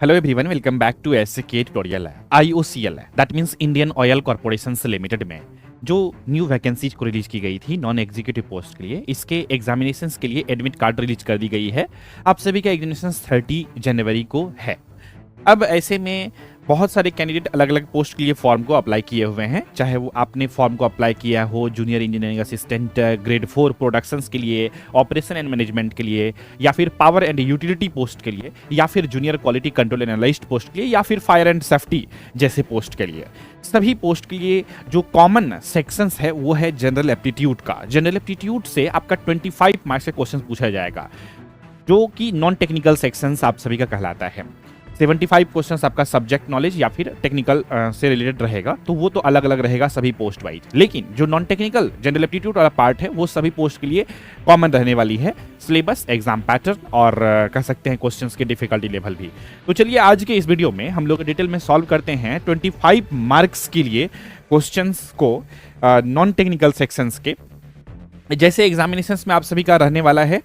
Hello everyone, welcome back to SK tutorial है IOCL है that means Indian oil corporation limited में जो new vacancies को release की गई थी नॉन एग्जीक्यूटिव पोस्ट के लिए, इसके एग्जामिनेशंस के लिए एडमिट कार्ड रिलीज कर दी गई है। आप सभी का एग्जामिनेशंस 30 जनवरी को है। अब ऐसे में बहुत सारे कैंडिडेट अलग अलग पोस्ट के लिए फॉर्म को अप्लाई किए हुए हैं, चाहे वो आपने फॉर्म को अप्लाई किया हो junior engineering assistant grade 4 productions के लिए, ऑपरेशन एंड मैनेजमेंट के लिए, या फिर पावर एंड यूटिलिटी पोस्ट के लिए, या फिर junior quality control analyst post के लिए, या फिर फायर एंड सेफ्टी जैसे पोस्ट के लिए। सभी पोस्ट के लिए जो कॉमन सेक्शंस है वो है जनरल एप्टीट्यूड का। जनरल एप्टीट्यूड से आपका 25 मार्क्स का क्वेश्चन पूछा जाएगा, जो कि नॉन टेक्निकल सेक्शंस आप सभी का कहलाता है। 75 क्वेश्चंस आपका सब्जेक्ट नॉलेज या फिर टेक्निकल से रिलेटेड रहेगा, तो वो तो अलग अलग रहेगा सभी पोस्ट वाइज। लेकिन जो नॉन टेक्निकल जनरल एप्टीट्यूड वाला पार्ट है वो सभी पोस्ट के लिए कॉमन रहने वाली है। सिलेबस, एग्जाम पैटर्न और कह सकते हैं क्वेश्चंस के डिफिकल्टी लेवल भी। तो चलिए आज के इस वीडियो में हम लोग डिटेल में सॉल्व करते हैं 25 मार्क्स के लिए क्वेश्चंस को नॉन टेक्निकल सेक्शंस के। जैसे एग्जामिनेशंस में आप सभी का रहने वाला है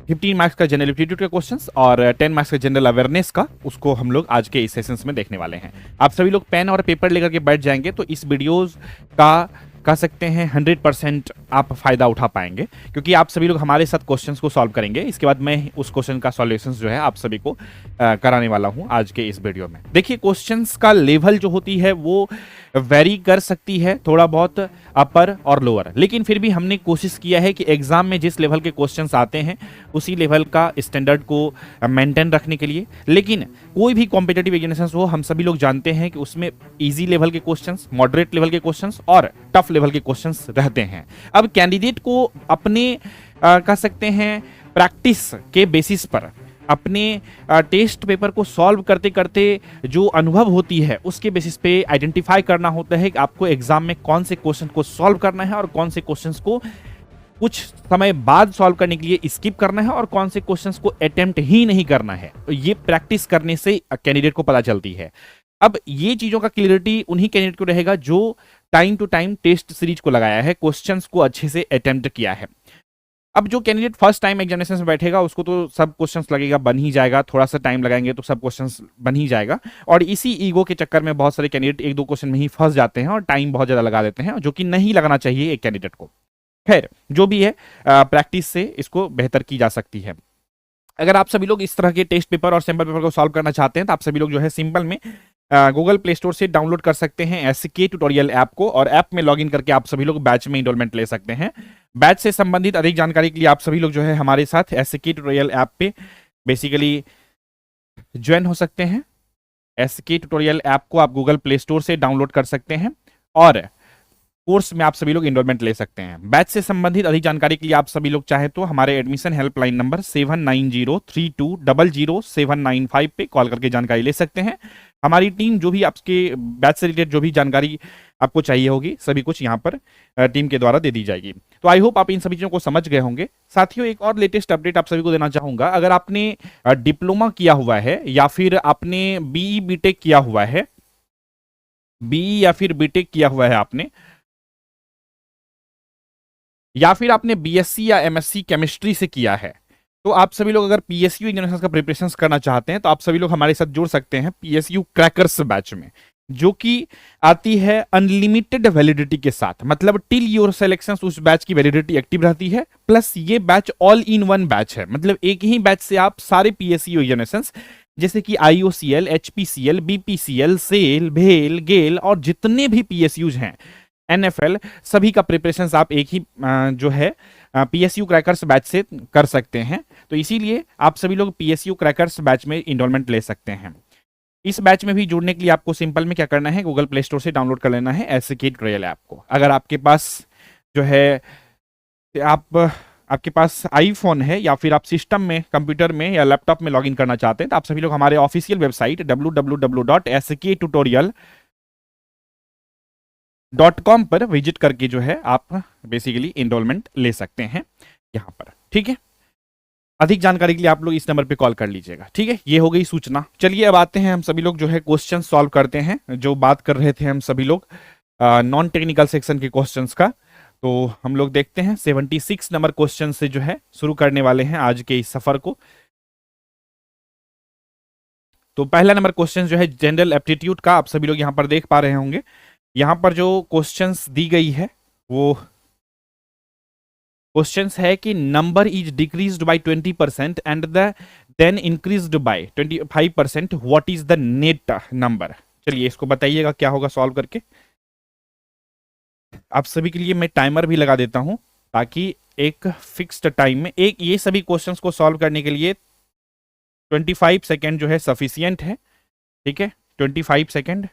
15 मार्क्स का जनरल एप्टीट्यूड का क्वेश्चंस और 10 मार्क्स का जनरल अवेयरनेस का, उसको हम लोग आज के इस सेशंस में देखने वाले हैं। आप सभी लोग पेन और पेपर लेकर के बैठ जाएंगे तो इस वीडियोस का कह सकते हैं 100% आप फायदा उठा पाएंगे, क्योंकि आप सभी लोग हमारे साथ क्वेश्चंस को सॉल्व करेंगे। इसके बाद मैं उस क्वेश्चन का सॉल्यूशंस जो है आप सभी को कराने वाला हूं आज के इस वीडियो में। देखिए, क्वेश्चंस का लेवल जो होती है वो वेरी कर सकती है, थोड़ा बहुत अपर और लोअर, लेकिन फिर भी हमने कोशिश किया है कि एग्जाम में जिस लेवल के क्वेश्चंस आते हैं उसी लेवल का स्टैंडर्ड को मेंटेन रखने के लिए। लेकिन कोई भी कॉम्पिटिटिव एग्जामिनेशन हो, हम सभी लोग जानते हैं कि उसमें इजी लेवल के क्वेश्चंस, मॉडरेट लेवल के क्वेश्चंस और टफ लेवल के क्वेश्चंस रहते हैं। अब कैंडिडेट को अपने कह सकते हैं प्रैक्टिस के बेसिस पर अपने टेस्ट पेपर को सॉल्व करते करते जो अनुभव होती है उसके बेसिस पे आइडेंटिफाई करना होता है कि आपको एग्जाम में कौन से क्वेश्चन को सॉल्व करना है और कौन से क्वेश्चंस को कुछ समय बाद सॉल्व करने के लिए स्किप करना है और कौन से क्वेश्चंस को अटेम्प्ट ही नहीं करना है। तो ये प्रैक्टिस करने से कैंडिडेट को पता चलती है। अब ये चीजों का क्लियरिटी उन्हीं कैंडिडेट को रहेगा जो time to time test series को लगाया है, क्वेश्चंस को अच्छे से अटेम्प्ट किया है। अब जो कैंडिडेट फर्स्ट टाइम एग्जामिनेशन में बैठेगा उसको तो सब क्वेश्चंस लगेगा बन ही जाएगा, थोड़ा सा टाइम लगाएंगे तो सब क्वेश्चंस बन ही जाएगा। और इसी ईगो के चक्कर में बहुत सारे कैंडिडेट एक दो क्वेश्चन में ही फंस जाते हैं और टाइम बहुत ज्यादा लगा देते हैं, जो कि नहीं लगाना चाहिए एक कैंडिडेट को। खैर, जो भी है प्रैक्टिस से इसको बेहतर की जा सकती है। अगर आप सभी लोग इस तरह के टेस्ट पेपर और सैंपल पेपर को सॉल्व करना चाहते हैं तो आप सभी लोग जो है सिंपल में गूगल प्ले स्टोर से डाउनलोड कर सकते हैं एसके ट्यूटोरियल ऐप को, और ऐप में लॉगिन करके आप सभी लोग बैच में इनरोलमेंट ले सकते हैं। बैच से संबंधित अधिक जानकारी के लिए आप सभी लोग जो है हमारे साथ एसके ट्यूटोरियल ऐप पे बेसिकली ज्वाइन हो सकते हैं। एसके ट्यूटोरियल ऐप को आप गूगल प्ले स्टोर से डाउनलोड कर सकते हैं और कोर्स में आप सभी लोग इनरोलमेंट ले सकते हैं। बैच से संबंधित अधिक जानकारी के लिए आप सभी लोग चाहे तो हमारे एडमिशन हेल्पलाइन नंबर 7903200795 पे कॉल करके जानकारी ले सकते हैं। हमारी टीम जो भी आपके बैच से रिलेटेड जो भी जानकारी आपको चाहिए होगी सभी कुछ यहाँ पर टीम के द्वारा दे दी जाएगी। तो आई होप आप इन सभी चीजों को समझ गए होंगे। साथियों, एक और लेटेस्ट अपडेट आप सभी को देना चाहूंगा। अगर आपने डिप्लोमा किया हुआ है या फिर आपने बीई बीटेक किया हुआ है, बीई या फिर बीटेक किया हुआ है आपने, या फिर आपने बीएससी या एमएससी केमिस्ट्री से किया है, तो आप सभी लोग अगर पीएसयू एग्जामिनेशन का प्रिपरेशन करना चाहते हैं तो आप सभी लोग हमारे साथ जुड़ सकते हैं पीएसयू क्रैकर्स बैच में, जो कि आती है अनलिमिटेड वैलिडिटी के साथ। मतलब टिल योर सिलेक्शन उस बैच की वैलिडिटी एक्टिव रहती है। प्लस ये batch all in one batch है, मतलब एक ही बैच से आप सारे पीएसयू एग्जामिनेशन जैसे कि आईओसीएल, एचपीसीएल, बीपीसीएल, सेल, भेल, गेल और जितने भी पीएसयूज हैं, एनएफएल, सभी का प्रिपरेशन आप एक ही जो है पीएसयू क्रैकर्स बैच से कर सकते हैं। तो इसीलिए आप सभी लोग पीएसयू क्रैकर्स बैच में इनरोलमेंट ले सकते हैं। इस बैच में भी जुड़ने के लिए आपको सिंपल में क्या करना है, गूगल प्ले स्टोर से डाउनलोड कर लेना है एसके ट्यूटोरियल ऐप को। अगर आपके पास जो है आपके पास आईफोन है या फिर आप सिस्टम में, कंप्यूटर में या लैपटॉप में लॉगिन करना चाहते हैं तो आप सभी लोग हमारे ऑफिशियल वेबसाइट www.sktutorial.com पर विजिट करके जो है आप बेसिकली इनरोलमेंट ले सकते हैं यहाँ पर। ठीक है, अधिक जानकारी के लिए आप लोग इस नंबर पे कॉल कर लीजिएगा। ठीक है, ये हो गई सूचना। चलिए अब आते हैं हम सभी लोग जो है क्वेश्चन सॉल्व करते हैं। जो बात कर रहे थे हम सभी लोग नॉन टेक्निकल सेक्शन के क्वेश्चंस का, तो हम लोग देखते हैं 76 नंबर क्वेश्चन से जो है शुरू करने वाले हैं आज के इस सफर को। तो पहला नंबर क्वेश्चन जो है जनरल एप्टीट्यूड का, आप सभी लोग यहाँ पर देख पा रहे होंगे। यहाँ पर जो क्वेश्चंस दी गई है वो क्वेश्चंस है कि number is decreased by 20% and the then increased by 25%, what is the net number. चलिए इसको बताइएगा क्या होगा सॉल्व करके। आप सभी के लिए मैं टाइमर भी लगा देता हूं ताकि एक फिक्स्ड टाइम में एक ये सभी क्वेश्चंस को सॉल्व करने के लिए 25 सेकेंड जो है सफिशियंट है। ठीक है, 25 सेकेंड।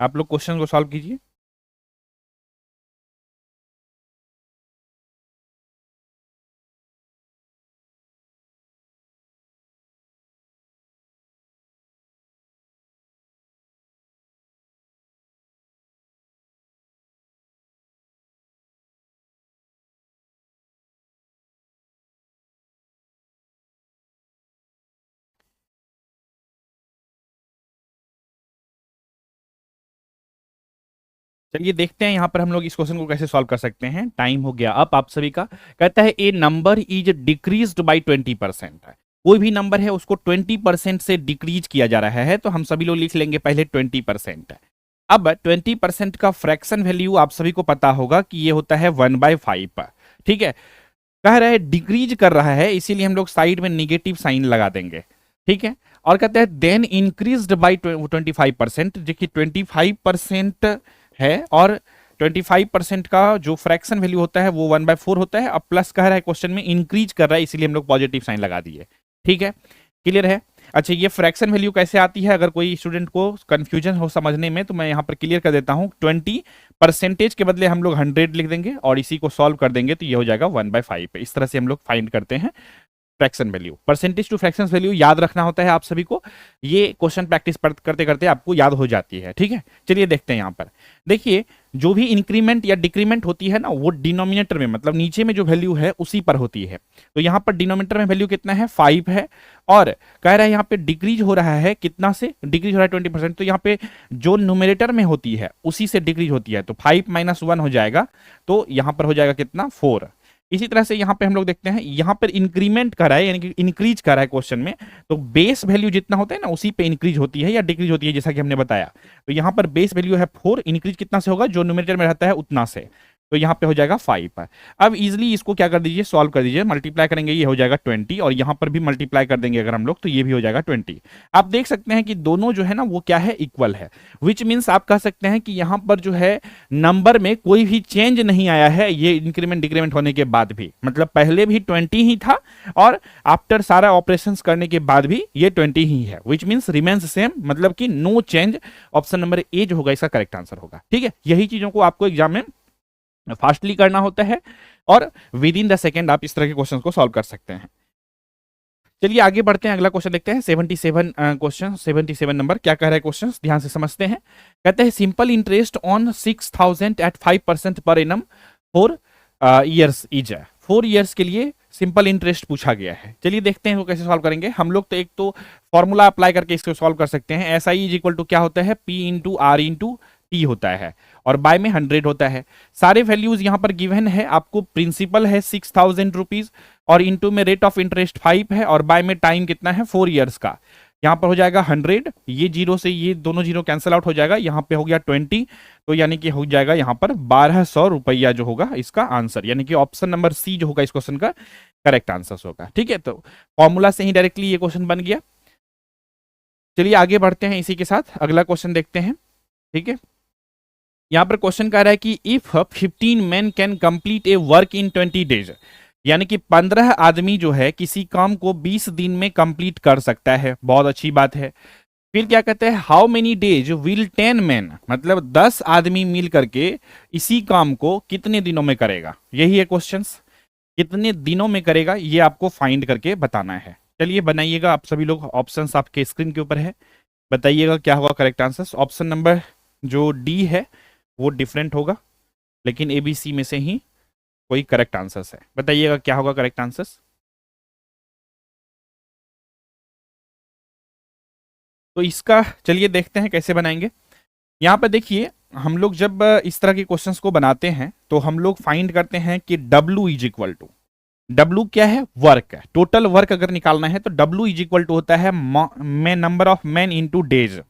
आप लोग क्वेश्चन को सॉल्व कीजिए। चलिए देखते हैं यहाँ पर हम लोग इस क्वेश्चन को कैसे सॉल्व कर सकते हैं। टाइम हो गया अब आप सभी का। कहता है ए नंबर इज डिक्रीज्ड बाय 20%। कोई भी नंबर है उसको 20% से डिक्रीज किया जा रहा है, तो हम सभी लोग लिख लेंगे पहले 20%। अब 20% का फ्रैक्शन वैल्यू आप सभी को पता होगा कि ये होता है 1/5। ठीक है, कह रहा है डिक्रीज कर रहा है, इसीलिए हम लोग साइड में निगेटिव साइन लगा देंगे। ठीक है, और कहते हैं देन इंक्रीज्ड बाय 25%। देखिए 25% है और 25% का जो फ्रैक्शन वैल्यू होता है वो 1/4 होता है। अब प्लस कह रहा है क्वेश्चन में, इंक्रीज कर रहा है, इसीलिए हम लोग पॉजिटिव साइन लगा दिए। ठीक है, क्लियर है। अच्छा, ये फ्रैक्शन वैल्यू कैसे आती है, अगर कोई स्टूडेंट को कंफ्यूजन हो समझने में तो मैं यहाँ पर क्लियर कर देता हूँ। 20% के बदले हम लोग 100 लिख देंगे और इसी को सॉल्व कर देंगे तो ये हो जाएगा 1/5। इस तरह से हम लोग फाइंड करते हैं fraction value. Percentage to fraction value याद रखना होता है आप सभी को, ये क्वेश्चन प्रैक्टिस करते करते आपको याद हो जाती है। ठीक है, चलिए देखते हैं यहाँ पर। देखिए जो भी इंक्रीमेंट या डिक्रीमेंट होती है ना, वो डिनोमिनेटर में मतलब नीचे में जो वैल्यू है उसी पर होती है। तो यहाँ पर डिनोमिनेटर में वैल्यू कितना है, 5 है, और कह रहा है यहाँ पे डिक्रीज हो रहा है, कितना से डिक्रीज हो रहा है 20%। तो यहाँ पे जो न्यूमरेटर में होती है उसी से डिक्रीज होती है, तो 5 - 1 हो जाएगा, तो यहाँ पर हो जाएगा कितना, 4। इसी तरह से यहाँ पे हम लोग देखते हैं, यहाँ पर इंक्रीमेंट कर रहा है यानी कि इंक्रीज कर रहा है क्वेश्चन में, तो बेस वैल्यू जितना होता है ना उसी पे इंक्रीज होती है या डिक्रीज होती है, जैसा कि हमने बताया। तो यहाँ पर बेस वैल्यू है 4, इंक्रीज कितना से होगा, जो न्यूमरेटर में रहता है उतना से, तो यहाँ पे हो जाएगा 5। अब इजिली इसको क्या कर दीजिए, सॉल्व कर दीजिए, मल्टीप्लाई करेंगे, ये हो जाएगा 20, और यहाँ पर भी मल्टीप्लाई कर देंगे अगर हम लोग तो ये भी हो जाएगा 20। आप देख सकते हैं कि दोनों जो है ना वो क्या है, इक्वल है, विच मीन्स आप कह सकते हैं कि यहाँ पर जो है नंबर में कोई भी चेंज नहीं आया है, ये इंक्रीमेंट डिक्रीमेंट होने के बाद भी, मतलब पहले भी 20 ही था और आफ्टर सारा ऑपरेशन करने के बाद भी ये 20 ही है, विच मीन्स रिमेन्स सेम, मतलब कि no change. Option number A जो होगा इसका करेक्ट आंसर होगा। ठीक है, यही चीजों को आपको एग्जाम में फास्टली करना होता है और विद इन द सेकेंड आप इस तरह के क्वेश्चन को सॉल्व कर सकते हैं। चलिए आगे बढ़ते हैं, अगला क्वेश्चन देखते हैं। 77 क्वेश्चन, 77 नंबर क्या कह रहा है क्वेश्चन, ध्यान से समझते हैं। कहते हैं सिंपल इंटरेस्ट ऑन 6000 एट 5% पर annum for years is, 4 years के लिए सिंपल इंटरेस्ट पूछा गया है। चलिए देखते हैं वो कैसे सॉल्व करेंगे। हम लोग तो एक तो फॉर्मूला अप्लाई करके इसको सॉल्व कर सकते हैं। S I is equal to क्या होता है, P into R into T होता है, और बाय में 100 होता है। सारे वैल्यूज यहाँ पर गिवन है आपको, प्रिंसिपल है 6000 रुपीज, और इंटू में रेट ऑफ इंटरेस्ट 5 है, और बाय में टाइम कितना है 4 ईयर्स का। यहाँ पर हो जाएगा 100, ये जीरो से ये दोनों जीरो कैंसिल आउट हो जाएगा, यहाँ पे हो गया 20, तो यानी कि हो जाएगा यहाँ पर 1200 रुपया जो होगा इसका आंसर, यानी कि ऑप्शन नंबर सी जो होगा इस क्वेश्चन का करेक्ट आंसर होगा। ठीक है, तो फॉर्मूला से ही डायरेक्टली ये क्वेश्चन बन गया। चलिए आगे बढ़ते हैं, इसी के साथ अगला क्वेश्चन देखते हैं। ठीक है, यहां पर क्वेश्चन कह रहा है कि if 15 man can complete A work in 20 days, यानी कि 15 आदमी जो है किसी काम को 20 दिन में कंप्लीट कर सकता है, बहुत अच्छी बात है। फिर क्या कहते हैं, how many days will 10 man, मतलब 10 आदमी मिल करके इसी काम को कितने दिनों में करेगा, यही है क्वेश्चन। कितने दिनों में करेगा ये आपको फाइंड करके बताना है। चलिए बनाइएगा आप सभी लोग, ऑप्शंस आपके स्क्रीन के ऊपर है, बताइएगा क्या होगा करेक्ट आंसर। ऑप्शन नंबर जो डी है वो डिफरेंट होगा, लेकिन एबीसी में से ही कोई करेक्ट आंसर्स है, बताइएगा क्या होगा करेक्ट आंसर्स। तो इसका चलिए देखते हैं कैसे बनाएंगे। यहाँ पे देखिए, हम लोग जब इस तरह के क्वेश्चंस को बनाते हैं तो हम लोग फाइंड करते हैं कि W is equal to, W क्या है, वर्क है, टोटल वर्क अगर निकालना है तो W इज इक्वल टू होता है मैं number of man into days,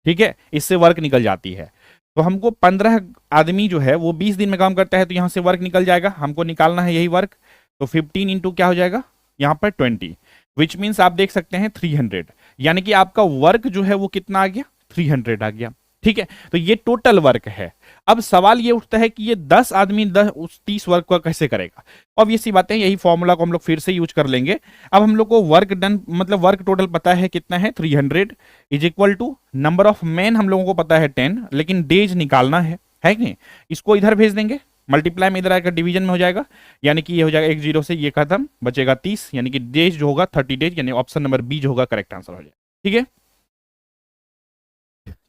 ठीक है, इससे वर्क निकल जाती है। तो हमको 15 आदमी जो है वो 20 दिन में काम करता है, तो यहां से वर्क निकल जाएगा, हमको निकालना है यही वर्क। तो 15 इंटू क्या हो जाएगा यहाँ पर 20, विच मीन्स आप देख सकते हैं 300, यानी कि आपका वर्क जो है वो कितना आ गया, 300 आ गया, ठीक है। तो ये टोटल वर्क है। अब सवाल ये उठता है कि ये 10 आदमी 10 उस 30 वर्क को कैसे करेगा। अब ये सी बातें, यही फॉर्मूला को हम लोग फिर से यूज कर लेंगे। अब हम लोग को वर्क डन मतलब वर्क टोटल पता है कितना है, 300 is equal to number of man हम लोगों को पता है 10, लेकिन डेज निकालना है कि नहीं। इसको इधर भेज देंगे, मल्टीप्लाई में इधर आकर डिवीजन में हो जाएगा, यानी कि ये हो जाएगा 1 0 से ये खत्म, बचेगा 30, यानी कि डेज जो होगा 30 डेज, यानी ऑप्शन नंबर बी जो होगा करेक्ट आंसर हो जाएगा, ठीक है।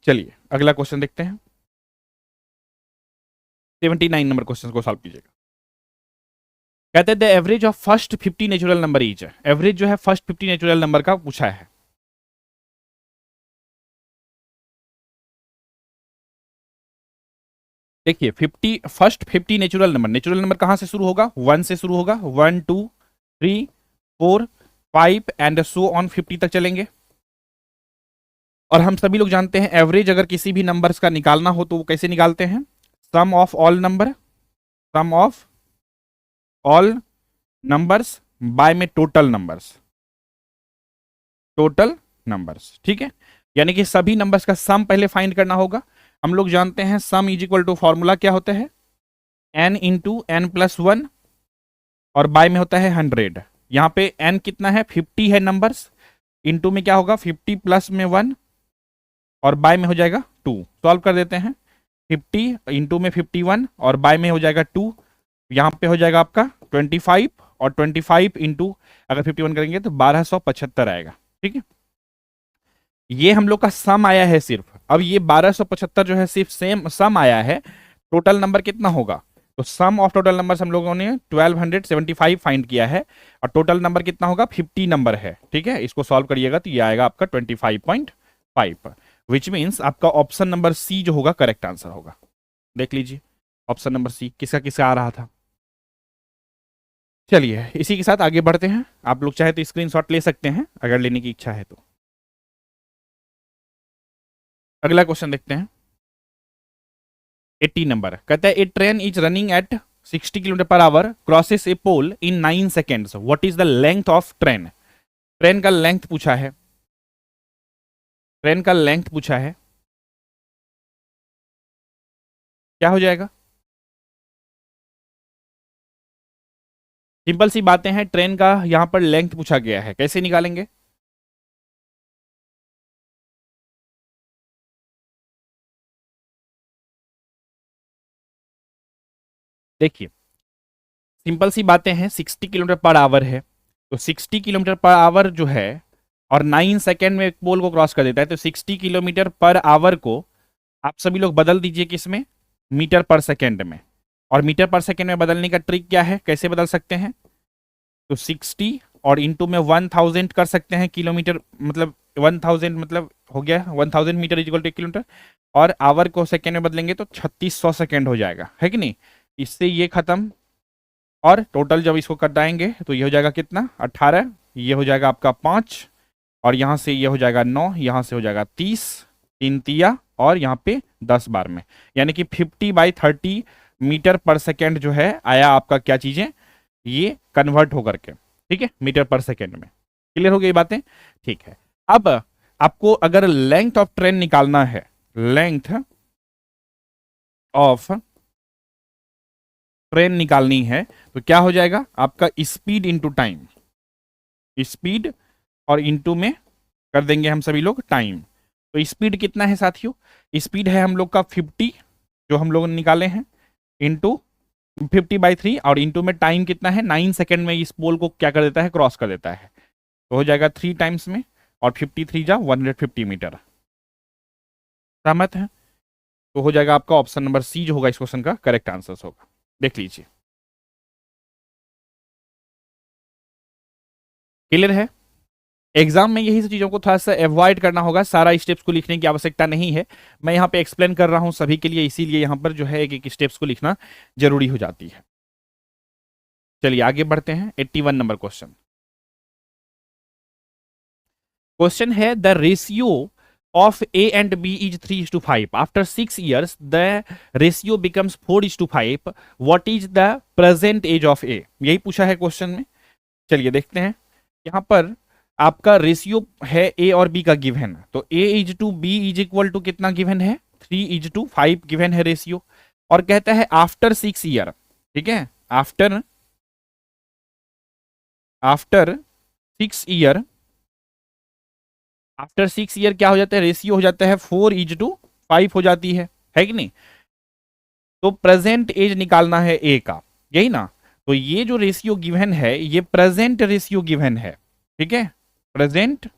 चलिए अगला क्वेश्चन देखते हैं, 79 नंबर क्वेश्चन को सॉल्व कीजिएगा। कहते हैं the average of first 50 natural number is, average जो है फर्स्ट 50 नेचुरल नंबर का पूछा है। देखिए 50 first 50 natural number, natural number कहां से शुरू होगा, 1 से शुरू होगा, 1 2 3 4 5 एंड सो ऑन 50 तक चलेंगे। और हम सभी लोग जानते हैं एवरेज अगर किसी भी नंबर्स का निकालना हो तो वो कैसे निकालते हैं, sum of all number, sum of all numbers by में टोटल नंबर्स, टोटल नंबर्स, ठीक है। यानी कि सभी नंबर्स का सम पहले फाइंड करना होगा। हम लोग जानते हैं sum is equal to formula क्या होता है, n इंटू एन प्लस 1 और बाय में होता है 100। यहां पे n कितना है, 50 है नंबर्स, इंटू में क्या होगा 50 प्लस में 1 और बाय में हो जाएगा 2। सॉल्व कर देते हैं, 50 इंटू में 51 और बाय में हो जाएगा 2, यहां पे हो जाएगा आपका 25 और 25 इंटू अगर 51 करेंगे तो 1275 आएगा, ठीक है। ये हम लोग का सम आया है सिर्फ। अब ये 1275 जो है सिर्फ सेम सम आया है, टोटल नंबर कितना होगा, तो सम ऑफ टोटल नंबर हम लोगों ने 1275 फाइंड किया है और टोटल नंबर कितना होगा 50 नंबर है, ठीक है। इसको सॉल्व करिएगा तो ये आएगा आपका 25.5, विच मीन्स आपका ऑप्शन नंबर सी जो होगा करेक्ट आंसर होगा। देख लीजिए ऑप्शन नंबर सी किसका किसका आ रहा था। चलिए इसी के साथ आगे बढ़ते हैं, आप लोग चाहे तो स्क्रीनशॉट ले सकते हैं अगर लेने की इच्छा है तो। अगला क्वेश्चन देखते हैं, 80 नंबर, कहता है a train is running at 60 kilometre पर hour crosses a pole in 9 seconds, what is the length of train. Train का लेंथ पूछा है, ट्रेन का लेंथ पूछा है, क्या हो जाएगा। सिंपल सी बातें हैं, ट्रेन का यहां पर लेंथ पूछा गया है, कैसे निकालेंगे। देखिए सिंपल सी बातें हैं, 60 किलोमीटर पर आवर है, तो 60 किलोमीटर पर आवर जो है और 9 सेकेंड में एक पोल को क्रॉस कर देता है, तो 60 किलोमीटर पर आवर को आप सभी लोग बदल दीजिए किसमें, मीटर पर सेकेंड में। और मीटर पर सेकेंड में बदलने का ट्रिक क्या है, कैसे बदल सकते हैं, तो 60 और इंटू में 1000 कर सकते हैं, किलोमीटर मतलब 1000 मतलब हो गया 1000 मीटर इक्वल टू किलोमीटर, और आवर को सेकेंड में बदलेंगे तो 3600 सेकेंड हो जाएगा, है कि नहीं। इससे ये खत्म, और टोटल जब इसको कटाएंगे तो ये हो जाएगा कितना 18, ये हो जाएगा आपका 5 और यहाँ से ये हो जाएगा 9, यहाँ से हो जाएगा 30, 3 तिया और यहाँ पे 10 बार में, यानी कि 50/30 मीटर पर सेकेंड जो है आया आपका, क्या चीजें ये कन्वर्ट होकर के, ठीक है, मीटर पर सेकेंड में। क्लियर हो गई बातें, ठीक है। अब आपको अगर लेंथ ऑफ ट्रेन निकालना है, लेंथ ऑफ ट्रेन निकालनी है तो क्या हो जाएगा आपका, स्पीड इंटू टाइम, स्पीड और इंटू में कर देंगे हम सभी लोग टाइम। तो स्पीड कितना है साथियों, स्पीड है हम लोग का 50 जो हम लोग निकाले हैं, इंटू 50/3 और इंटू में टाइम कितना है 9 सेकेंड में इस पोल को क्या कर देता है, क्रॉस कर देता है, तो हो जाएगा 3 टाइम्स में और 53 जा 150 मीटर। सहमत है, तो हो जाएगा आपका ऑप्शन नंबर सी जो होगा इस क्वेश्चन का करेक्ट आंसर होगा। देख लीजिए क्लियर है। एग्जाम में यही चीजों को थोड़ा सा अवॉइड करना होगा, सारा स्टेप्स को लिखने की आवश्यकता नहीं है। मैं यहाँ पे एक्सप्लेन कर रहा हूँ सभी के लिए, इसीलिए यहाँ पर जो है एक एक स्टेप्स को लिखना जरूरी हो जाती है। चलिए आगे बढ़ते हैं। 81 नंबर क्वेश्चन। क्वेश्चन है the ratio of A and B is 3:5। After 6 years the ratio becomes 4:5। What is the present age of A? यही पूछा है क्वेश्चन में। चलिए देखते हैं। यहां पर आपका रेशियो है ए और बी का गिवन, तो A is to B is equal to कितना गिवन है? 3:5 गिवन है रेशियो। और कहता है आफ्टर 6 year, ठीक है, आफ्टर 6 year, आफ्टर 6 year क्या हो जाता है? रेशियो हो जाता है 4:5 हो जाती है कि नहीं? तो प्रेजेंट एज निकालना है ए का, यही ना? तो ये जो रेशियो गिवन है ये प्रेजेंट रेशियो गिवन है, ठीक है, प्रेजेंट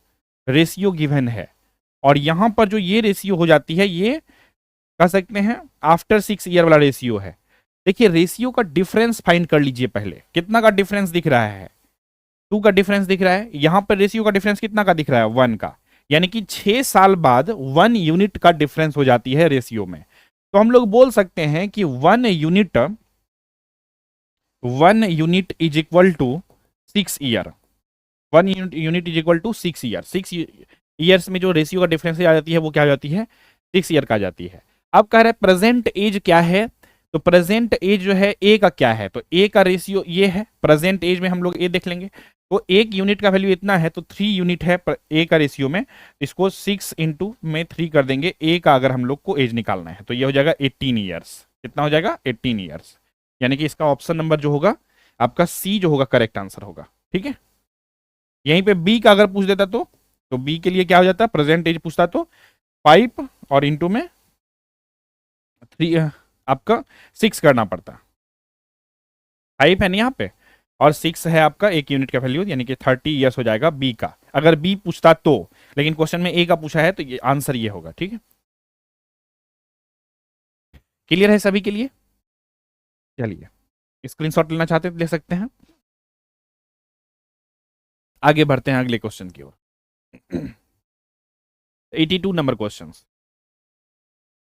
रेशियो गिवन है। और यहां पर जो ये रेशियो हो जाती है ये कह सकते हैं आफ्टर 6 year वाला रेशियो है। देखिए रेशियो का डिफरेंस फाइंड कर लीजिए पहले, कितना का डिफरेंस दिख रहा है? 2 का डिफरेंस दिख रहा है। यहां पर रेशियो का डिफरेंस कितना का दिख रहा है? 1 का। यानी कि 6 साल बाद 1 यूनिट का डिफरेंस हो जाती है रेशियो में। तो हम लोग बोल सकते हैं कि 1 unit is equal to 6 year। 1 unit is equal to 6 year। 6 years में जो रेशियो का डिफरेंस आ जाती है वो क्या हो जाती है? 6 year का आ जाती है। अब कह रहे हैं प्रेजेंट एज क्या है, तो प्रेजेंट एज जो है ए का क्या है? तो ए का रेशियो ये है। प्रेजेंट एज में हम लोग ए देख लेंगे, तो 1 यूनिट का वैल्यू इतना है, तो 3 यूनिट है ए का रेशियो में। इसको 6 इंटू में 3 कर देंगे। ए का अगर हम लोग को एज निकालना है तो ये हो जाएगा 18 ईयर्स। कितना हो जाएगा? 18 ईयर्स। यानी कि इसका ऑप्शन नंबर जो होगा आपका सी जो होगा करेक्ट आंसर होगा, ठीक है। यहीं पे बी का अगर पूछ देता तो बी के लिए क्या हो जाता? प्रेजेंट एज पूछता तो 5 और इंटू में 3 आपका 6 करना पड़ता। 5 है ना यहाँ पे, और 6 है आपका 1 यूनिट का वैल्यू, यानी कि 30 ईयर्स हो जाएगा बी का, अगर बी पूछता तो। लेकिन क्वेश्चन में ए का पूछा है तो ये आंसर ये होगा, ठीक है। क्लियर है सभी के लिए? चलिए स्क्रीनशॉट लेना चाहते तो ले सकते हैं। आगे बढ़ते हैं अगले क्वेश्चन की ओर। 82 नंबर क्वेश्चन।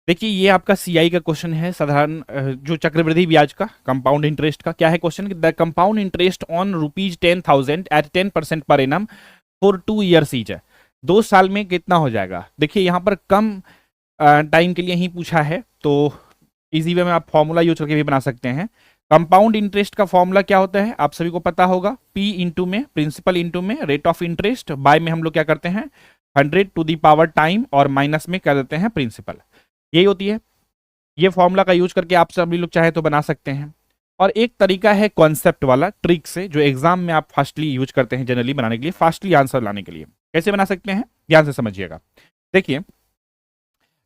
देखिए ये आपका सीआई का क्वेश्चन है, साधारण जो चक्रवृद्धि ब्याज का, कंपाउंड इंटरेस्ट का। क्या है question? The compound interest on ₹10,000 at 10% पर एनम फॉर 2 years ईच है। 2 साल में कितना हो जाएगा? देखिए यहाँ पर कम टाइम के लिए ही पूछा है, तो इजी वे में आप फॉर्मूला यूज करके भी बना सकते हैं। कंपाउंड इंटरेस्ट का फॉर्मूला क्या होता है आप सभी को पता होगा? पी इंटू में प्रिंसिपल इंटू में रेट ऑफ इंटरेस्ट, बाय में हम लोग क्या करते हैं 100 टू दी पावर टाइम, और माइनस में कर देते हैं प्रिंसिपल। यही होती है। ये फॉर्मूला का यूज करके आप सभी लोग चाहे तो बना सकते हैं। और एक तरीका है कॉन्सेप्ट वाला, ट्रिक से, जो एग्जाम में आप फास्टली यूज करते हैं जनरली बनाने के लिए, फास्टली आंसर लाने के लिए। कैसे बना सकते हैं ध्यान से समझिएगा। देखिए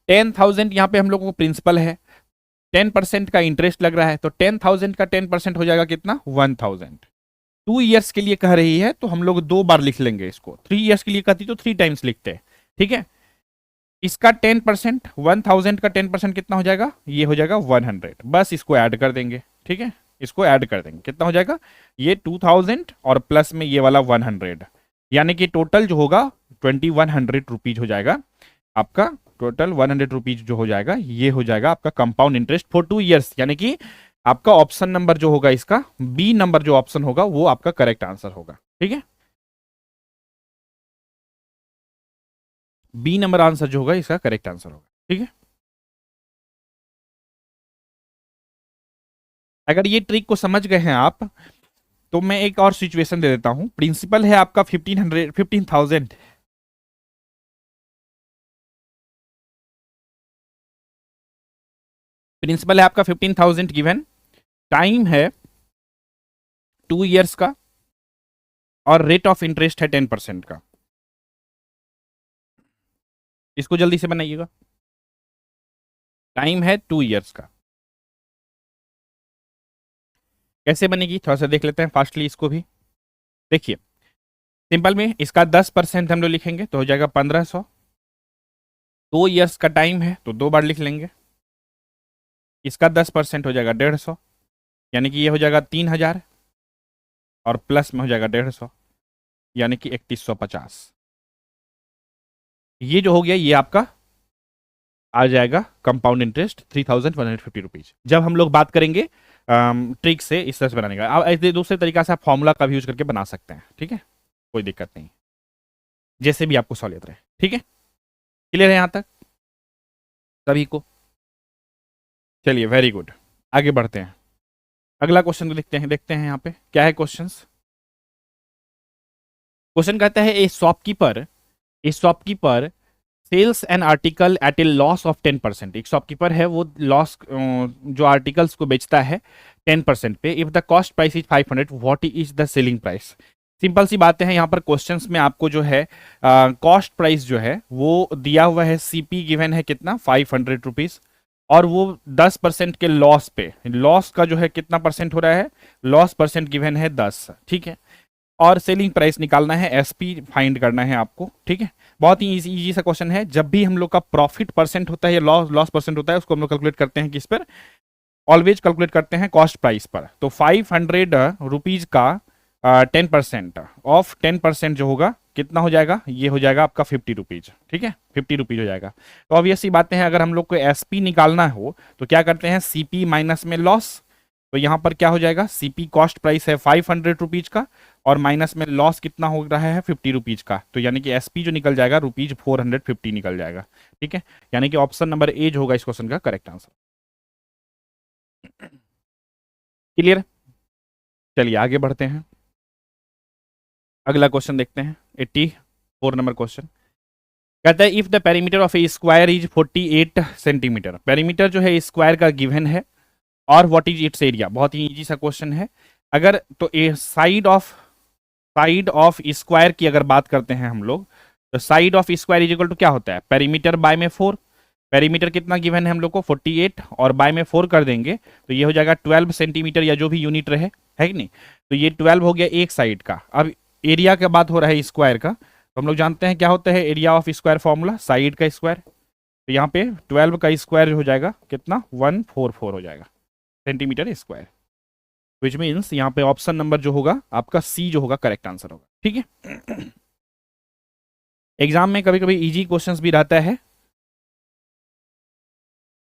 10,000 यहाँ पे हम लोगों को प्रिंसिपल है, 10% का इंटरेस्ट लग रहा है, तो 10,000 का 10% हो जाएगा कितना? 1,000। 2 years के लिए कह रही है तो हम लोग 2 बार लिख लेंगे इसको। 3 years के लिए कहती तो 3 times लिखते हैं, ठीक है। इसका 10%, 1,000 का 10% कितना हो जाएगा? ये हो जाएगा 100। बस इसको ऐड कर देंगे, ठीक है, इसको ऐड कर देंगे। कितना हो जाएगा? ये 2,000 और प्लस में ये वाला 100, यानी कि टोटल जो होगा 2,100 रुपीज हो जाएगा आपका। टोटल 100 रुपीज जो हो जाएगा ये हो जाएगा आपका कंपाउंड इंटरेस्ट फॉर 2 years। यानी कि आपका ऑप्शन नंबर जो होगा इसका, बी नंबर जो ऑप्शन होगा वो आपका करेक्ट आंसर होगा, ठीक है। बी नंबर आंसर जो होगा इसका करेक्ट आंसर होगा, ठीक है। अगर ये ट्रिक को समझ गए हैं आप, तो मैं एक और सिचुएशन दे देता हूं। प्रिंसिपल है आपका 15,000। प्रिंसिपल है आपका 15,000 गिवन, टाइम है 2 years का, और रेट ऑफ इंटरेस्ट है 10% का। इसको जल्दी से बनाइएगा। टाइम है 2 years का, कैसे बनेगी थोड़ा सा देख लेते हैं फास्टली इसको भी। देखिए सिंपल में इसका 10% हम लोग लिखेंगे तो हो जाएगा 1,500। 2 years का टाइम है तो 2 बार लिख लेंगे। इसका 10% हो जाएगा 150, यानी कि ये हो जाएगा 3,000, और प्लस में हो जाएगा 150, यानी कि 3,150। ये जो हो गया ये आपका आ जाएगा कंपाउंड इंटरेस्ट 3150 रुपीज। जब हम लोग बात करेंगे ट्रिक से इस तरह से बनाने का, अब ऐसे दूसरे तरीका से आप फॉर्मूला का भी यूज करके बना सकते हैं, ठीक है, कोई दिक्कत नहीं, जैसे भी आपको सहूलियत रहे, ठीक है। क्लियर है यहां तक सभी को? चलिए वेरी गुड, आगे बढ़ते हैं। अगला क्वेश्चन को देखते हैं यहाँ पे क्या है क्वेश्चन। क्वेश्चन कहता है a shopkeeper sells an article at a loss of 10%। एक शॉपकीपर है वो लॉस जो आर्टिकल्स को बेचता है 10% पे। If the cost price is 500 what is the selling price. Simple सी बातें हैं यहाँ पर क्वेश्चंस में आपको जो है कॉस्ट प्राइस जो है वो दिया हुआ है, सीपी गिवन है कितना 500 रुपीज, और वो 10% के लॉस पे, लॉस का जो है कितना परसेंट हो रहा है, लॉस परसेंट गिवन है 10, ठीक है। और सेलिंग प्राइस निकालना है, एसपी फाइंड करना है आपको, ठीक है। बहुत ही इजी सा क्वेश्चन है। जब भी हम लोग का प्रॉफिट परसेंट होता है या लॉस परसेंट होता है उसको हम लोग कैलकुलेट करते हैं किस पर, ऑलवेज कैलकुलेट करते हैं कॉस्ट प्राइस पर। तो 500 रुपीज का 10% ऑफ 10% जो होगा कितना हो जाएगा, ये हो जाएगा आपका 50 रुपीज, ठीक है, 50 रुपीज हो जाएगा। तो ऑब्वियस सी बातें हैं, अगर हम लोग को एसपी निकालना हो तो क्या करते हैं, सीपी माइनस में लॉस। तो यहां पर क्या हो जाएगा, सीपी कॉस्ट प्राइस है 500 रुपीज का और माइनस में लॉस कितना हो रहा है 50 रुपीज का, तो यानी कि एसपी जो निकल जाएगा रुपीज 450 निकल जाएगा, ठीक है। यानी कि ऑप्शन नंबर ए जो होगा इस क्वेश्चन का करेक्ट आंसर। क्लियर? चलिए आगे बढ़ते हैं, अगला क्वेश्चन देखते हैं। 84 नंबर क्वेश्चन कहता है if the perimeter of A square is 48 centimetre. Perimeter जो है स्क्वायर का गिवन है और व्हाट इज इट्स एरिया। बहुत ही इजी सा क्वेश्चन है। अगर तो ए साइड ऑफ स्क्वायर की अगर बात करते हैं हम लोग, तो side of square is equal to क्या होता है, पेरीमीटर बाय में 4। पेरीमीटर कितना गिवन है हम लोग को 48 और बाय में 4 कर देंगे तो ये हो जाएगा 12 सेंटीमीटर या जो भी यूनिट रहे, है कि नहीं। तो ये 12 हो गया एक साइड का। अब एरिया का बात हो रहा है स्क्वायर का, तो हम लोग जानते हैं क्या होता है area of square formula, side का स्क्वायर। तो यहाँ पे 12 का स्क्वायर हो जाएगा कितना 144 हो जाएगा सेंटीमीटर स्क्वायर, विच मीन्स यहाँ पे ऑप्शन नंबर जो होगा आपका सी जो होगा करेक्ट आंसर होगा, ठीक है। एग्जाम में कभी कभी इजी क्वेश्चंस भी रहता है।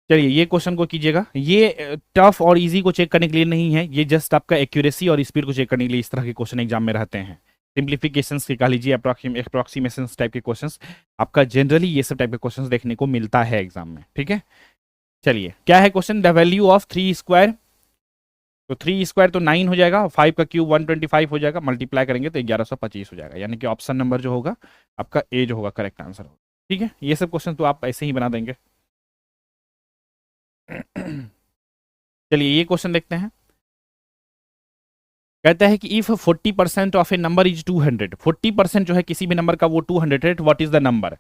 चलिए ये क्वेश्चन को कीजिएगा, ये टफ और इजी को चेक करने के लिए नहीं है, ये जस्ट आपका एक्यूरेसी और स्पीड को चेक करने के लिए इस तरह के क्वेश्चन एग्जाम में रहते हैं। सिंप्लीफिकेशंस की कह लीजिए, अप्रोक्सीमेशंस टाइप के क्वेश्चंस, आपका जनरली ये सब टाइप के क्वेश्चंस देखने को मिलता है एग्जाम में, ठीक है। चलिए क्या है question, the value of 3 square. तो 3 स्क्वायर तो 9 हो जाएगा, 5 का क्यूब 125 हो जाएगा, मल्टीप्लाई करेंगे तो 1125 हो जाएगा, यानी कि ऑप्शन नंबर जो होगा आपका ए जो होगा करेक्ट आंसर होगा, ठीक है। ये सब क्वेश्चन तो आप ऐसे ही बना देंगे। चलिए ये क्वेश्चन देखते हैं। कहता है कि if 40% of A number is 200, 40% जो है किसी भी नंबर का वो 200 है, व्हाट इज द नंबर।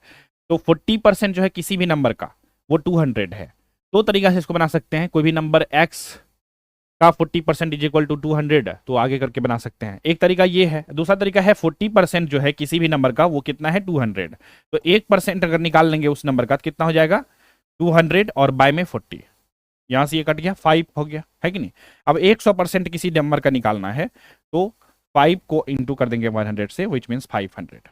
तो 40% जो है किसी भी नंबर का वो 200 है। दो तरीका से इसको बना सकते हैं, कोई भी नंबर x का 40% इज इक्वल टू 200 तो आगे करके बना सकते हैं, एक तरीका ये है। दूसरा तरीका है 40% जो है किसी भी नंबर का वो कितना है 200, तो 1% अगर निकाल लेंगे उस नंबर का तो कितना हो जाएगा 200 और बाय में 40, यहां से ये कट गया 5 हो गया, है कि नहीं। अब 100% किसी नंबर का निकालना है तो 5 को इंटू कर देंगे 100 से, विच मीन्स 500,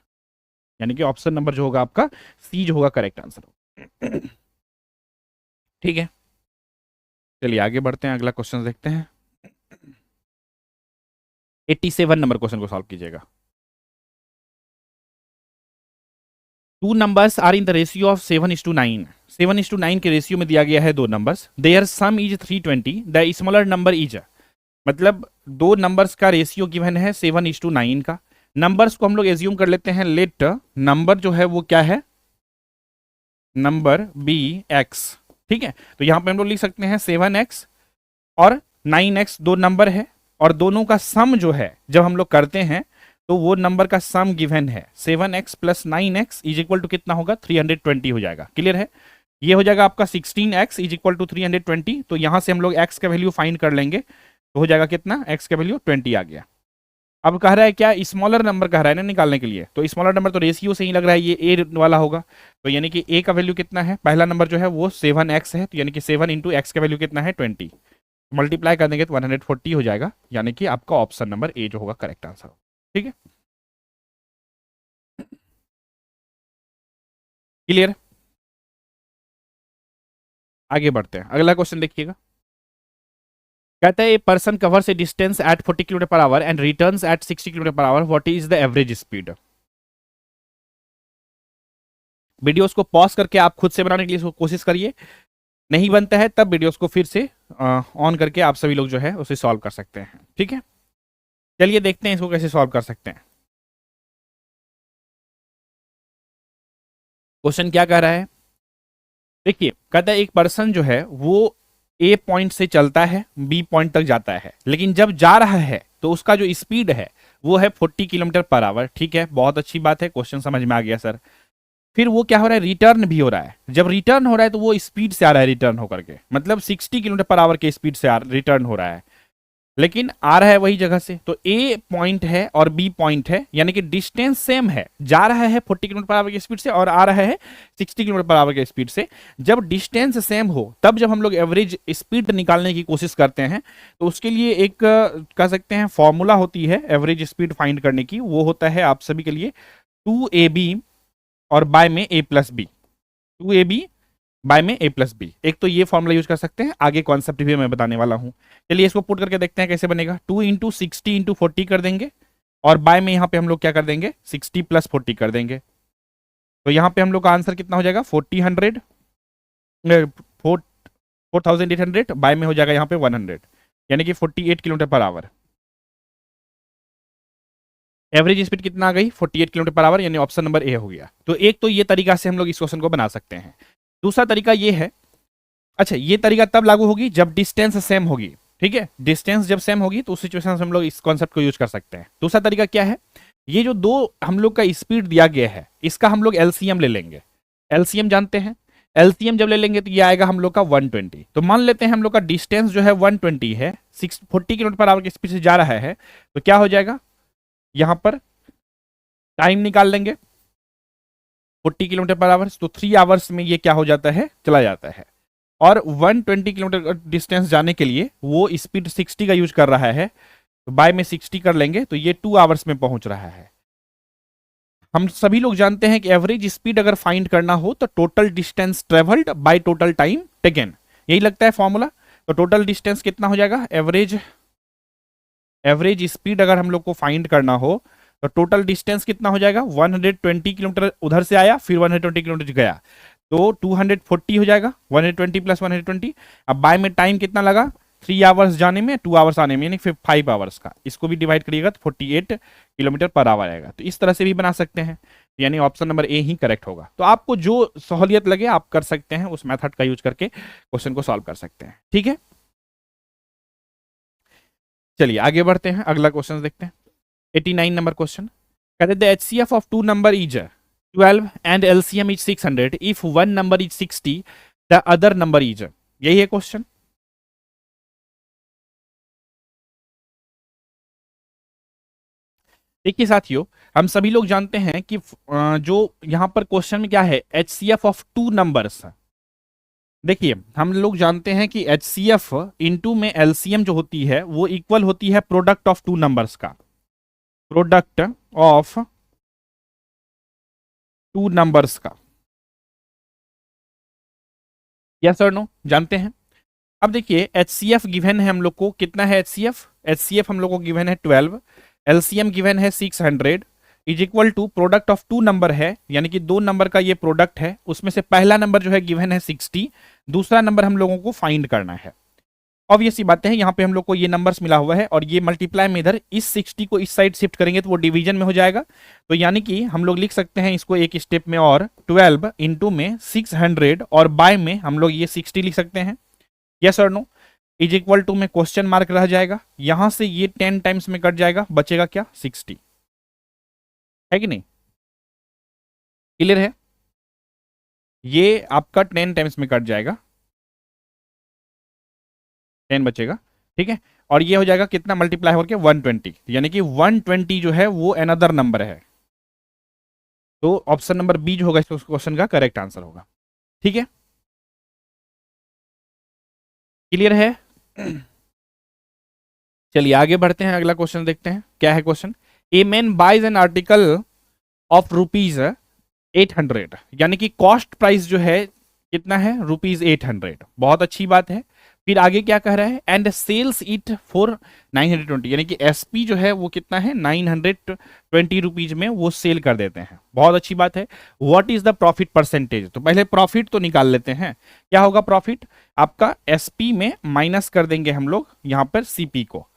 यानी कि ऑप्शन नंबर जो होगा आपका सी जो होगा करेक्ट आंसर। ठीक है, चलिए आगे बढ़ते हैं, अगला क्वेश्चन देखते हैं। 87 नंबर क्वेश्चन को सॉल्व कीजिएगा। Two numbers are in the ratio of 7:9। 7:9 के रेशियो में दिया गया है दो numbers, their sum is 320, the smaller number is, मतलब दो नंबर्स का रेशियो गिवन है 7:9 का। नंबर्स को हम लोग एज्यूम कर लेते हैं, लेट नंबर जो है वो क्या है, नंबर बी एक्स, ठीक है। तो यहां पे हम लोग लिख सकते हैं 7x और 9x दो नंबर है, और दोनों का सम जो है जब हम लोग करते हैं तो वो नंबर का सम गिवन है 7x plus 9x is equal to कितना होगा 320 हो जाएगा। क्लियर है, ये हो जाएगा आपका 16x इज इक्वल टू 320। तो यहां से हम लोग x का वैल्यू फाइंड कर लेंगे तो हो जाएगा कितना, x का वैल्यू 20 आ गया। अब कह रहा है क्या, स्मॉलर नंबर कह रहा है ना निकालने के लिए, तो स्मॉलर नंबर तो रेशियो से ही लग रहा है ये ए वाला होगा, तो यानी कि ए का वैल्यू कितना है, पहला नंबर जो है वो 7x है, तो यानी कि 7 इंटू एक्स का वैल्यू कितना है 20, मल्टीप्लाई कर देंगे तो 140 हो जाएगा, यानी कि आपका ऑप्शन नंबर ए जो होगा करेक्ट आंसर, ठीक है। क्लियर? आगे बढ़ते हैं, अगला क्वेश्चन देखिएगा। कहता है a person covers a distance at 40 kilometre पर hour and returns at 60 kilometre पर hour, what is the average speed? Videos को पॉज करके आप खुद से बनाने के लिए इसको कोशिश करिए, नहीं बनता है तब वीडियोस को फिर से ऑन करके आप सभी लोग जो है उसे सॉल्व कर सकते हैं। ठीक है, चलिए देखते हैं इसको कैसे सॉल्व कर सकते हैं। क्वेश्चन क्या कह रहा है, देखिए कहता है एक पर्सन जो है वो ए पॉइंट से चलता है बी पॉइंट तक जाता है, लेकिन जब जा रहा है तो उसका जो स्पीड है वो है 40 किलोमीटर पर आवर। ठीक है, बहुत अच्छी बात है, क्वेश्चन समझ में आ गया सर। फिर वो क्या हो रहा है, रिटर्न भी हो रहा है। जब रिटर्न हो रहा है तो वो स्पीड से आ रहा है, रिटर्न होकर के मतलब 60 किलोमीटर पर आवर के स्पीड से रिटर्न हो रहा है, लेकिन आ रहा है वही जगह से। तो ए पॉइंट है और बी पॉइंट है, यानी कि डिस्टेंस सेम है, जा रहा है 40 किलोमीटर पर आवर की स्पीड से और आ रहा है 60 किलोमीटर पर आवर की स्पीड से। जब डिस्टेंस सेम हो तब जब हम लोग एवरेज स्पीड निकालने की कोशिश करते हैं तो उसके लिए एक कह सकते हैं फॉर्मूला होती है एवरेज स्पीड फाइंड करने की, वो होता है आप सभी के लिए 2ab और बाय में a plus B, 2ab by में a प्लस बी। एक तो ये फॉर्मूला यूज कर सकते हैं, आगे कॉन्सेप्ट भी मैं बताने वाला हूं। चलिए इसको पुट करके देखते हैं कैसे बनेगा। 2 इंटू 60 इंटू 40 कर देंगे और बाय में यहां पे हम लोग क्या कर देंगे 60 प्लस 40 कर देंगे। तो यहां पे हम लोग का आंसर कितना हो जाएगा 4000 4800, बाय में हो जाएगा यहाँ पे 100, यानी कि 48 kilometre per hour. Average speed कितना आ गई 48 किलोमीटर पर आवर, यानी ऑप्शन नंबर ए हो गया। तो एक तो ये तरीका से हम लोग इस क्वेश्चन को बना सकते हैं। दूसरा तरीका ये है, अच्छा ये तरीका तब लागू होगी जब डिस्टेंस सेम होगी। ठीक है, डिस्टेंस जब सेम होगी तो उस सिचुएशन में हम लोग इस कॉन्सेप्ट को यूज कर सकते हैं। दूसरा तरीका क्या है, ये जो दो हम लोग का स्पीड दिया गया है इसका हम लोग एलसीएम ले लेंगे। एलसीएम जानते हैं, एलसीएम जब ले लेंगे तो ये आएगा हम लोग का 120। तो मान लेते हैं हम लोग का डिस्टेंस जो है 120 है, 40 किलोमीटर पर आवर की स्पीड से जा रहा है, तो क्या हो जाएगा यहां पर टाइम निकाल लेंगे 40 किलोमीटर पर आवर, तो 3 आवर्स में ये क्या हो जाता है चला जाता है। और 120 किलोमीटर डिस्टेंस जाने के लिए वो स्पीड 60 का यूज कर रहा है, तो बाय में 60 कर लेंगे तो ये 2 आवर्स में पहुंच रहा है। हम सभी लोग जानते हैं कि एवरेज स्पीड अगर फाइंड करना हो तो total distance travelled by total time taken, यही लगता है फॉर्मूला। तो टोटल डिस्टेंस कितना हो जाएगा, एवरेज स्पीड अगर हम लोग को फाइंड करना हो तो टोटल डिस्टेंस कितना हो जाएगा 120 किलोमीटर उधर से आया फिर 120 किलोमीटर गया, तो 240 हो जाएगा 120 प्लस 120। अब बाय में टाइम कितना लगा 3 आवर्स जाने में 2 आवर्स आने में, यानी फिर 5 आवर्स का, इसको भी डिवाइड करिएगा तो 48 किलोमीटर पर आवर आएगा। तो इस तरह से भी बना सकते हैं, यानी ऑप्शन नंबर ए ही करेक्ट होगा। तो आपको जो सहूलियत लगे आप कर सकते हैं, उस मेथड का यूज करके क्वेश्चन को सॉल्व कर सकते हैं। ठीक है, चलिए आगे बढ़ते हैं, अगला क्वेश्चन देखते हैं। 89 नंबर क्वेश्चन कहते हैं the HCF of two number is 12 and LCM is 600 if one number is 60 the other number is, यही है क्वेश्चन। देखिए साथियों, हम सभी लोग जानते हैं कि जो यहां पर क्वेश्चन में क्या है एचसीएफ ऑफ टू नंबर्स। देखिए हम लोग जानते हैं कि एचसीएफ इनटू में एलसीएम जो होती है वो इक्वल होती है प्रोडक्ट ऑफ टू नंबर्स का, प्रोडक्ट ऑफ टू नंबर्स का। यस और नो, जानते हैं। अब देखिए एचसीएफ गिवन है हम लोग को, कितना है एचसीएफ, एचसीएफ हम लोग को गिवन है 12, एलसीएम गिवन है 600 is equal to product of two number है, यानी कि दो नंबर का ये प्रोडक्ट है, उसमें से पहला नंबर जो है गिवन है 60, दूसरा नंबर हम लोगों को फाइंड करना है। ऑब्वियस सी बात है, यहाँ पे हम लोग को ये नंबर्स मिला हुआ है और ये मल्टीप्लाई में इधर इस 60 को इस साइड शिफ्ट करेंगे तो वो डिवीजन में हो जाएगा। तो यानी कि हम लोग लिख सकते हैं इसको एक स्टेप में, और 12 इंटू में 600 और बाय में हम लोग ये 60 लिख सकते हैं। यस और नो, इज इक्वल टू में क्वेश्चन मार्क रह जाएगा, यहां से ये 10 टाइम्स में कट जाएगा, बचेगा क्या 60, है कि नहीं, क्लियर है। ये आपका 10 टाइम्स में कट जाएगा, 10 बचेगा, ठीक है। और ये हो जाएगा कितना मल्टीप्लाई होकर 120, यानी कि 120 जो है वो अनदर नंबर है। तो ऑप्शन नंबर बी जो होगा इस क्वेश्चन का करेक्ट आंसर होगा। ठीक है, क्लियर है। चलिए आगे बढ़ते हैं, अगला क्वेश्चन देखते हैं क्या है question. A man buys an article of rupees 800, यानी कि कॉस्ट प्राइस जो है कितना है, ₹800। बहुत अच्छी बात है। फिर आगे क्या कह रहा है, एंड सेल्स इट फॉर 920, यानी कि एसपी जो है वो कितना है, 920 रुपीज में वो सेल कर देते हैं। बहुत अच्छी बात है। What is the profit percentage, तो पहले प्रॉफिट तो निकाल लेते हैं। क्या होगा प्रॉफिट आपका, एसपी में माइनस कर देंगे हम लोग यहां पर सीपी को,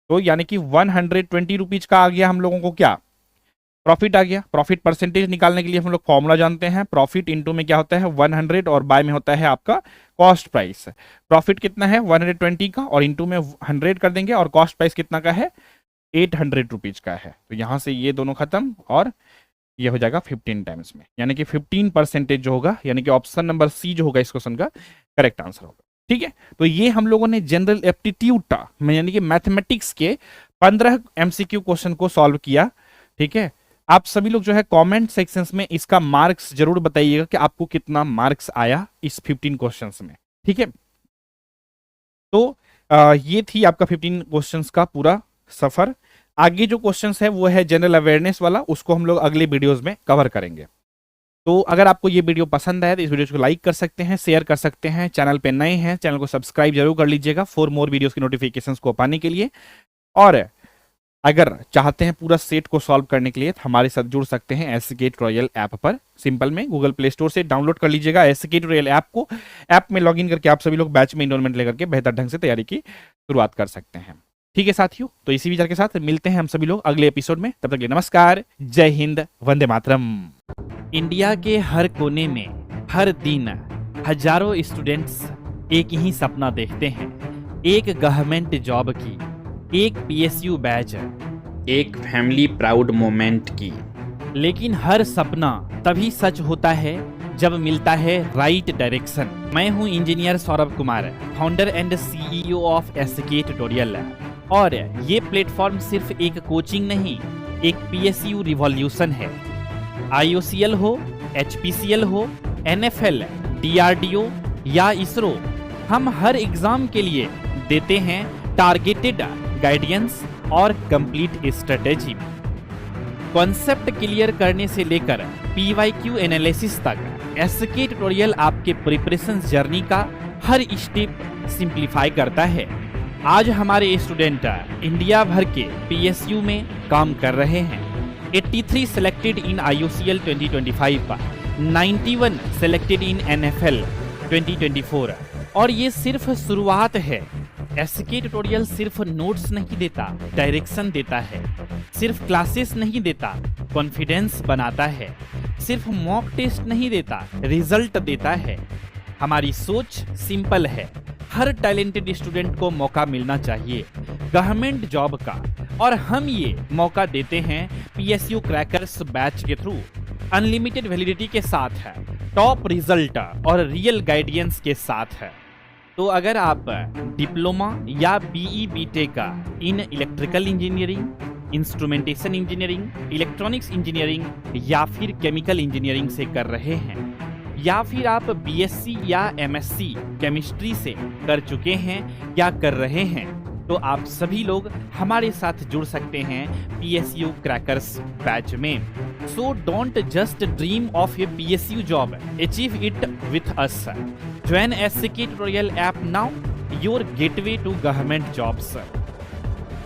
तो यानी कि 120 रुपीज का आ गया हम लोगों को क्या, प्रॉफिट आ गया। प्रॉफिट परसेंटेज निकालने के लिए हम लोग फॉर्मूला जानते हैं, प्रॉफिट इनटू में क्या होता है 100 और बाय में होता है आपका कॉस्ट प्राइस। प्रॉफिट कितना है 120 का, और इनटू में 100 कर देंगे, और कॉस्ट प्राइस कितना का है 800 रुपीज का है। तो यहां से ये दोनों खत्म, और ये हो जाएगा 15 टाइम्स में, यानी कि 15% जो होगा, यानी कि ऑप्शन नंबर सी जो होगा इस क्वेश्चन का करेक्ट आंसर होगा। ठीक है, तो ये हम लोगों ने जनरल एप्टीट्यूड यानी कि मैथमेटिक्स के 15 एमसीक्यू क्वेश्चन को सॉल्व किया। ठीक है, आप सभी लोग जो है कमेंट सेक्शंस में इसका मार्क्स जरूर बताइएगा कि आपको कितना मार्क्स आया इस 15 क्वेश्चंस में। ठीक है, तो ये थी आपका 15 क्वेश्चंस का पूरा सफर। आगे जो क्वेश्चंस है वो है जनरल अवेयरनेस वाला, उसको हम लोग अगले वीडियोस में कवर करेंगे। तो अगर आपको ये वीडियो पसंद आया तो इस वीडियो को लाइक कर सकते हैं, शेयर कर सकते हैं। चैनल पे नए हैं, चैनल को सब्सक्राइब जरूर कर लीजिएगा फॉर मोर वीडियोस की नोटिफिकेशंस को पाने के लिए। और अगर चाहते हैं पूरा सेट को सॉल्व करने के लिए तो हमारे साथ जुड़ सकते हैं एसके ट्यूटोरियल ऐप पर। सिंपल में गूगल प्ले स्टोर से डाउनलोड कर लीजिएगा एसके ट्यूटोरियल ऐप को। ऐप में लॉगिन करके आप सभी लोग बैच में इनरोलमेंट लेकर के बेहतर ढंग से तैयारी की शुरुआत कर सकते हैं। ठीक है साथियों, तो इसी विचार के साथ मिलते हैं हम सभी लोग अगले एपिसोड में। तब तक के लिए नमस्कार, जय हिंद, वंदे मातरम। इंडिया के हर कोने में हर दिन हजारों स्टूडेंट्स एक ही सपना देखते हैं, एक गवर्नमेंट जॉब की, एक पीएसयू बैच, एक फैमिली प्राउड मोमेंट की। लेकिन हर सपना तभी सच होता है जब मिलता है राइट डायरेक्शन। मैं हूं engineer Saurabh Kumar, founder and CEO of SK tutorial. और ये प्लेटफॉर्म सिर्फ एक कोचिंग नहीं, एक पीएसयू रिवॉल्यूशन है। आईओसीएल हो, एचपीसीएल हो, एनएफएल, डीआरडीओ या इसरो, हम हर एग्जाम के लिए देते हैं टारगेटेड गाइडेंस और कंप्लीट स्ट्रेटेजी। कॉन्सेप्ट क्लियर करने से लेकर पीवाईक्यू एनालिसिस तक एसके ट्यूटोरियल आपके प्रिपरेशन जर्नी का हर स्टेप सिंप्लीफाई करता है। आज हमारे स्टूडेंट इंडिया भर के पीएसयू में काम कर रहे हैं। 83 selected in IOCL 2025, 91 selected in NFL 2024। और ये सिर्फ शुरुआत है। एसके ट्यूटोरियल सिर्फ नोट्स नहीं देता, डायरेक्शन देता है। सिर्फ क्लासेस नहीं देता, कॉन्फिडेंस बनाता है। सिर्फ मॉक टेस्ट नहीं देता, रिजल्ट देता है। हमारी सोच सिंपल है, हर टैलेंटेड स्टूडेंट को मौका मिलना चाहिए गवर्नमेंट जॉब का, और हम ये मौका देते हैं पीएसयू क्रैकर्स बैच के थ्रू। अनलिमिटेड वैलिडिटी के साथ है, टॉप रिजल्ट और रियल गाइडेंस के साथ है। तो अगर आप डिप्लोमा या BE B Tech in electrical engineering, instrumentation engineering, electronics engineering या फिर केमिकल इंजीनियरिंग से कर रहे हैं, या फिर आप बीएससी या एमएससी केमिस्ट्री से कर चुके हैं या कर रहे हैं, तो आप सभी लोग हमारे साथ जुड़ सकते हैं पीएसयू क्रैकर्स बैच में। So don't just dream of A PSU job, achieve it with us. Join SK Tutorial app now, your gateway to government jobs.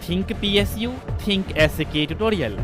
Think PSU, think SK Tutorial.